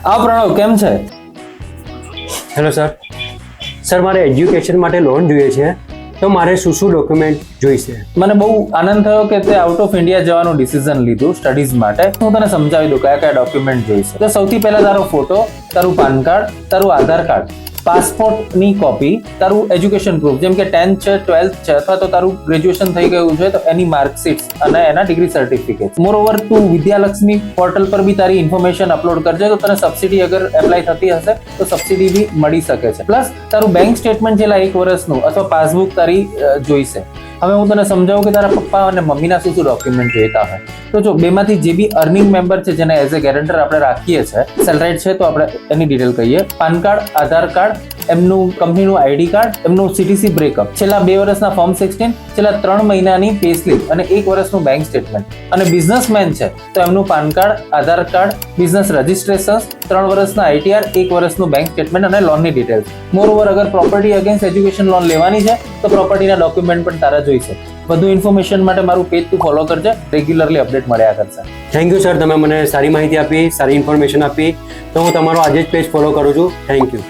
પ્રણવ કેમ છે? Hello sir મારે એજ્યુકેશન માટે લોન જોઈએ છે, તો મારે શું ડોક્યુમેન્ટ જોઈશે? મને બહુ આનંદ થયો કે તે આઉટ ઓફ ઇન્ડિયા જવાનું ડિસિઝન લીધું સ્ટડીઝ માટે. હું તને સમજાવી દઉં કયા કયા ડોક્યુમેન્ટ જોઈશે. તો સૌથી પહેલા તારો ફોટો, તારું પાન કાર્ડ, તારું આધાર કાર્ડ, પાસપોર્ટની કોપી, તારું એજ્યુકેશન પ્રૂફ જેમ કે 10th છે, 12th છે અથવા તો તારું ગ્રેજ્યુએશન થઈ ગયું છે તો એની માર્કશીટ અને એના ડિગ્રી સર્ટિફિકેટ. મોરઓવર તું વિદ્યાલક્ષ્મી પોર્ટલ પર બી તારી ઇન્ફોર્મેશન અપલોડ કરજે તો તને સબસિડી અગર એપ્લાય થતી હશે તો સબસિડી બી મળી શકે છે. પ્લસ તારું બેંક સ્ટેટમેન્ટ છેલ્લા 1 વર્ષનું અથવા પાસબુક તારી જોઈશે. હવે હું તને સમજાવું કે તારા પપ્પા અને મમ્મીના શું ડોક્યુમેન્ટ જોઈતા હોય. તો જો બેમાંથી જે બી અર્નિંગ મેમ્બર છે જેને એઝ અ ગેરંટર આપણે રાખીએ છીએ, સેલરાઇડ છે તો આપણે એની ડિટેલ કહીએ. પાન કાર્ડ, આધાર કાર્ડ, એમનું કંપનીનું આઈડી કાર્ડ, એમનું CTC બ્રેકઅપ, છેલ્લા 2 વર્ષના ફોર્મ 16, છેલ્લા 3 મહિનાની પે સ્લિપ અને 1 વર્ષનું બેંક સ્ટેટમેન્ટ. અને બિઝનેસમેન છે તો એમનું પાન કાર્ડ, આધાર કાર્ડ, બિઝનેસ રજિસ્ટ્રેશન, 3 વર્ષના ITR, 1 વર્ષનું બેંક સ્ટેટમેન્ટ અને લોનની ડિટેલ્સ. મોરઓવર અગર પ્રોપર્ટી અગેન્સ્ટ એજ્યુકેશન લોન લેવાની છે તો પ્રોપર્ટીના ડોક્યુમેન્ટ પણ તારા જોઈશે. વધુ ઇન્ફોર્મેશન માટે મારું પેજ તું ફોલો કરજે, રેગ્યુલરલી અપડેટ મળ્યા કરશે. થેન્ક યુ સર, તમે મને સારી માહિતી આપી, સારી ઇન્ફોર્મેશન આપી, તો હું તમારો આજે જ પેજ ફોલો કરું છું. Thank you.